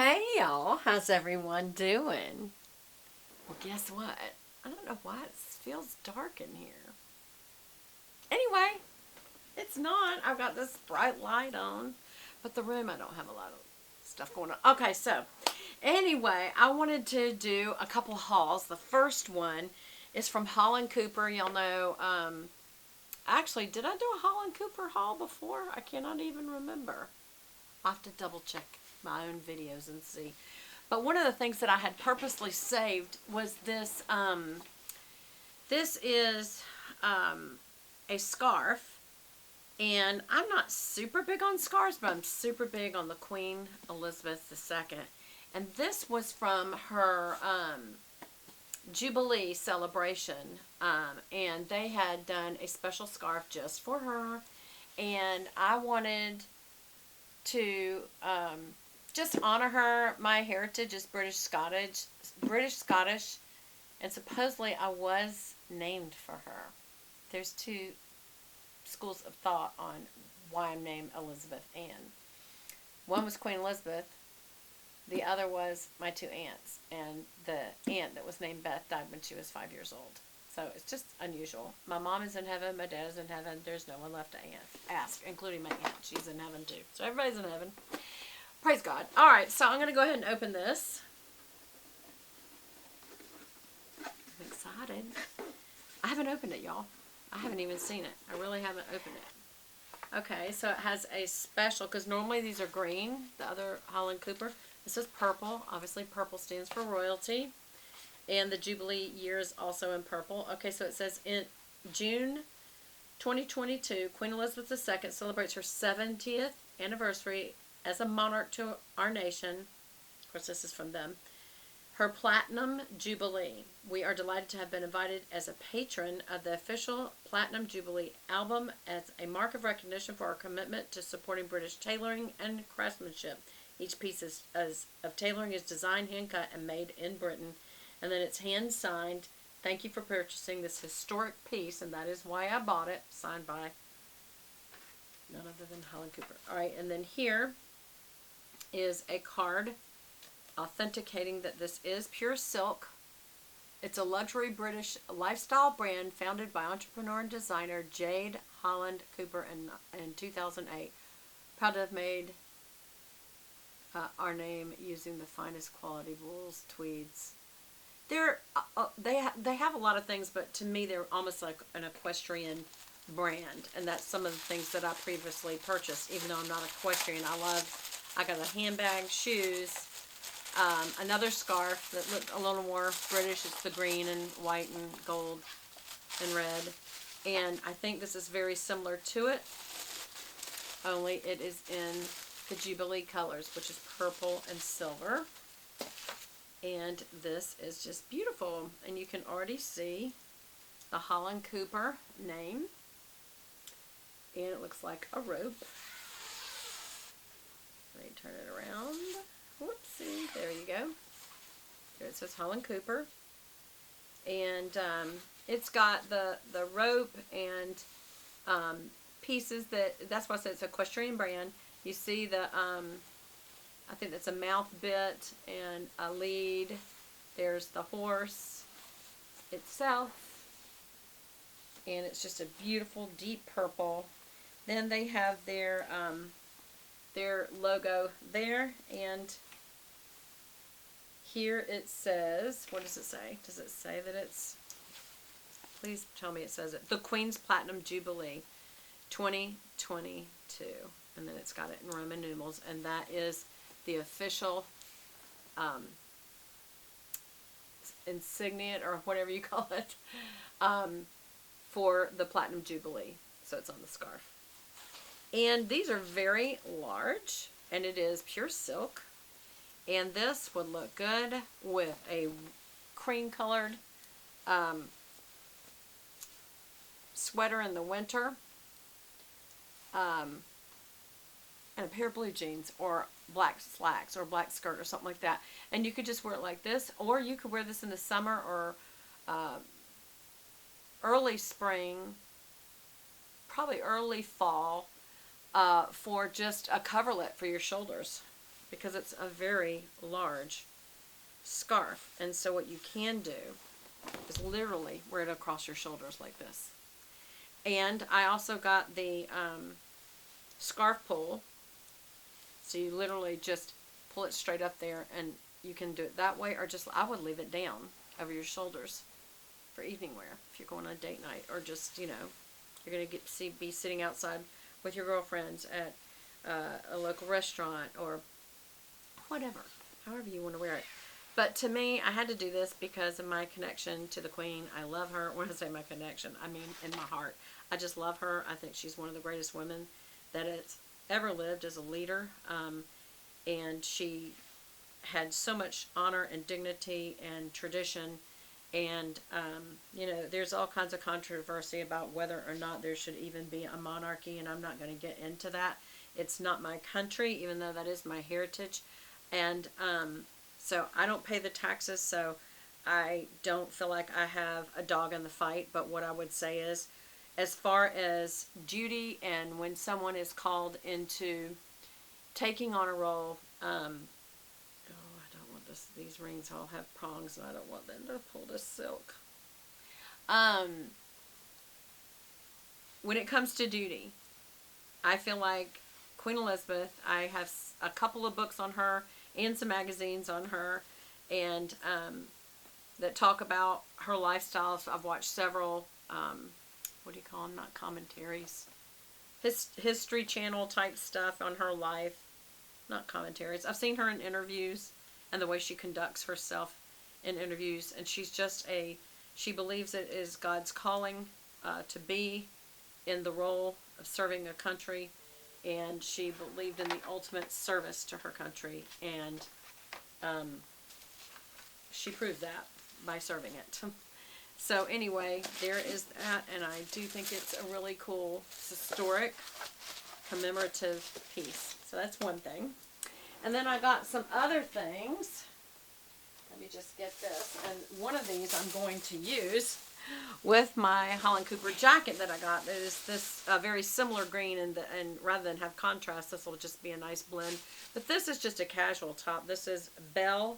Hey y'all, how's everyone doing? Well, guess what? I don't know why it feels dark in here. Anyway, it's not. I've got this bright light on, but the room I don't have a lot of stuff going on. Okay, so anyway, I wanted to do a couple hauls. The first one is from Holland Cooper. Y'all know, actually, did I do a Holland Cooper haul before? I cannot even remember. I'll have to double check my own videos and see. But one of the things that I had purposely saved was this. This is a scarf. And I'm not super big on scarves, but I'm super big on the Queen Elizabeth II. And this was from her Jubilee celebration. And they had done a special scarf just for her. And I wanted to just honor her. My heritage is British Scottish, and supposedly I was named for her. There's two schools of thought on why I'm named Elizabeth Ann. One was Queen Elizabeth, the other was my two aunts, and the aunt that was named Beth died when she was 5 years old. So it's just unusual. My mom is in heaven, my dad is in heaven, there's no one left to ask, including my aunt. She's in heaven too. So everybody's in heaven. Praise God. Alright, so I'm going to go ahead and open this. I'm excited. I haven't opened it, y'all. I haven't even seen it. I really haven't opened it. Okay, so it has a special, because normally these are green, the other Holland Cooper. This is purple. Obviously purple stands for royalty. And the Jubilee year is also in purple. Okay, so it says in June 2022, Queen Elizabeth II celebrates her 70th anniversary as a monarch to our nation. Of course, this is from them. Her Platinum Jubilee. We are delighted to have been invited as a patron of the official Platinum Jubilee album as a mark of recognition for our commitment to supporting British tailoring and craftsmanship. Each piece of tailoring is designed, hand-cut, and made in Britain. And then it's hand-signed. Thank you for purchasing this historic piece, and that is why I bought it. Signed by none other than Holland Cooper. Alright, and then here is a card authenticating that this is pure silk. It's a luxury British lifestyle brand founded by entrepreneur and designer Jade Holland Cooper in 2008. Proud to have made our name using the finest quality wools, tweeds. They have a lot of things, but to me they're almost like an equestrian brand, and that's some of the things that I previously purchased. Even though I'm not equestrian, I got a handbag, shoes, another scarf that looked a little more British. It's the green and white and gold and red, and I think this is very similar to it, only it is in the Jubilee colors, which is purple and silver. And this is just beautiful. And you can already see the Holland Cooper name. And it looks like a rope. Let me turn it around. Whoopsie. There you go. Here it says Holland Cooper. And it's got the rope and pieces that's why I said it's an equestrian brand. You see the I think that's a mouth bit and a lead. There's the horse itself. And it's just a beautiful deep purple. Then they have their logo there. And here it says, what does it say? Does it say that it's, please tell me it says it. The Queen's Platinum Jubilee 2022. And then it's got it in Roman numerals. And that is the official insignia, or whatever you call it, for the Platinum Jubilee. So it's on the scarf. And these are very large, and it is pure silk. And this would look good with a cream colored sweater in the winter. And a pair of blue jeans, or black slacks, or black skirt, or something like that. And you could just wear it like this, or you could wear this in the summer, or early spring, probably early fall, for just a coverlet for your shoulders. because it's a very large scarf. And so what you can do is literally wear it across your shoulders like this. And I also got the scarf pull. So you literally just pull it straight up there, and you can do it that way, or just, I would leave it down over your shoulders for evening wear if you're going on a date night, or just, you know, you're going to be sitting outside with your girlfriends at a local restaurant, or whatever, however you want to wear it. But to me, I had to do this because of my connection to the Queen. I love her. When I say my connection, I mean in my heart. I just love her. I think she's one of the greatest women that has ever lived as a leader. And she had so much honor and dignity and tradition. And, you know, there's all kinds of controversy about whether or not there should even be a monarchy. And I'm not going to get into that. It's not my country, even though that is my heritage. And, so I don't pay the taxes, so I don't feel like I have a dog in the fight. But what I would say is, as far as duty and when someone is called into taking on a role, I don't want these rings all have prongs, and I don't want them to pull this silk. When it comes to duty, I feel like Queen Elizabeth, I have a couple of books on her and some magazines on her, and that talk about her lifestyle. So I've watched several, what do you call them? Not commentaries. History Channel type stuff on her life. Not commentaries. I've seen her in interviews and the way she conducts herself in interviews, and she's just she believes it is God's calling to be in the role of serving a country. And she believed in the ultimate service to her country, and she proved that by serving it. So anyway, there is that, and I do think it's a really cool, historic, commemorative piece. So that's one thing. And then I got some other things. Let me just get this. And one of these I'm going to use with my Holland Cooper jacket that I got. It is this very similar green, and rather than have contrast, this will just be a nice blend. But this is just a casual top. This is Belle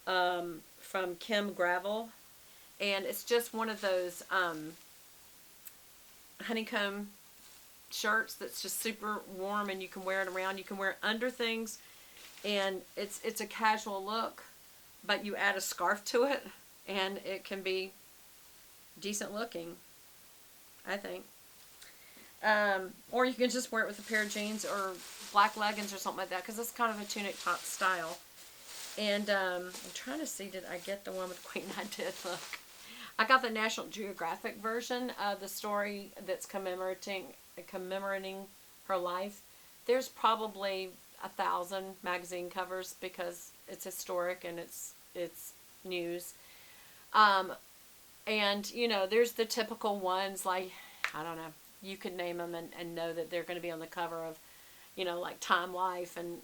from Kim Gravel, and it's just one of those honeycomb shirts that's just super warm, and you can wear it around. You can wear it under things, and it's a casual look, but you add a scarf to it, and it can be decent looking, I think. Or you can just wear it with a pair of jeans or black leggings or something like that, because it's kind of a tunic top style. And I'm trying to see, did I get the one with Queen? I did. Look, I got the National Geographic version of the story that's commemorating her life. There's probably 1,000 magazine covers because it's historic and it's news. And, you know, there's the typical ones, like, I don't know, you could name them and know that they're going to be on the cover of, you know, like Time Life and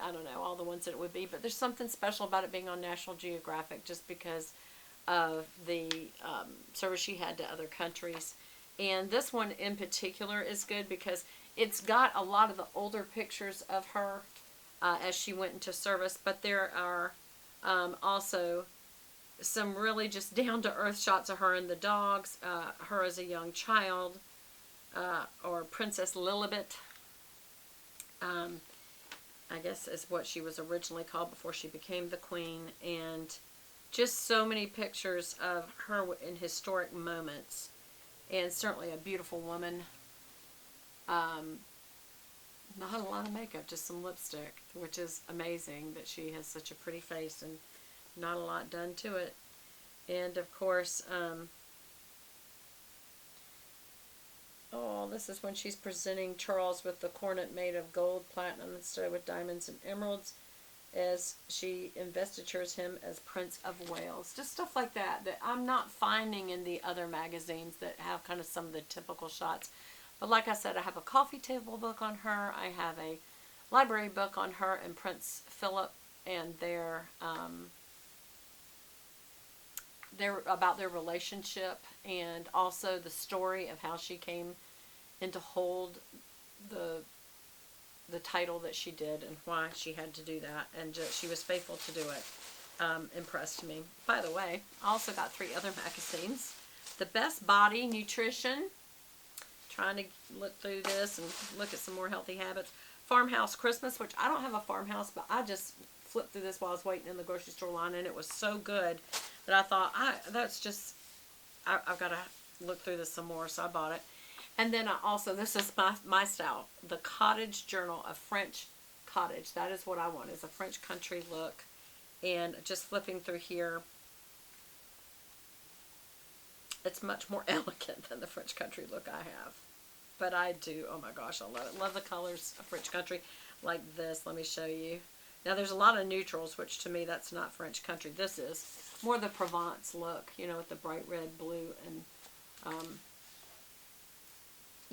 I don't know, all the ones that it would be. But there's something special about it being on National Geographic just because of the service she had to other countries. And this one in particular is good because it's got a lot of the older pictures of her as she went into service. But there are also some really just down-to-earth shots of her and the dogs, her as a young child, or Princess Lilibet, I guess is what she was originally called before she became the Queen, and just so many pictures of her in historic moments, and certainly a beautiful woman. Not a lot of makeup, just some lipstick, which is amazing that she has such a pretty face and not a lot done to it. And of course, this is when she's presenting Charles with the coronet made of gold, platinum, and studded with diamonds and emeralds, as she investitures him as Prince of Wales. Just stuff like that I'm not finding in the other magazines that have kind of some of the typical shots. But like I said, I have a coffee table book on her. I have a library book on her and Prince Philip and their about their relationship, and also the story of how she came into hold the the title that she did and why she had to do that, and just, she was faithful to do it. Impressed me. By the way, I also got 3 other magazines. The Best Body Nutrition, trying to look through this and look at some more healthy habits. Farmhouse Christmas, which I don't have a farmhouse, but I just flipped through this while I was waiting in the grocery store line, and it was so good that I thought, I've got to look through this some more, so I bought it. And then I also, this is my style, the Cottage Journal, a French cottage. That is what I want, is a French country look. And just flipping through here, it's much more elegant than the French country look I have. But I do, oh my gosh, I love it. Love the colors of French country like this. Let me show you. Now there's a lot of neutrals, which to me that's not French country. This is more the Provence look, you know, with the bright red, blue, and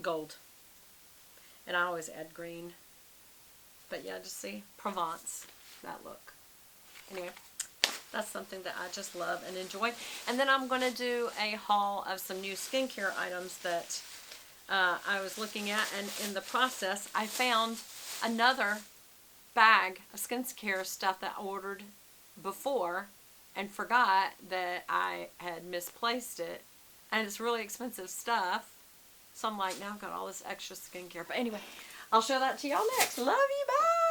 gold. And I always add green. But yeah, just see, Provence, that look. Anyway, that's something that I just love and enjoy. And then I'm going to do a haul of some new skincare items that I was looking at. And in the process, I found another bag of skincare stuff that I ordered before and forgot that I had misplaced it. And it's really expensive stuff. So I'm like, now I've got all this extra skincare. But anyway, I'll show that to y'all next. Love you. Bye.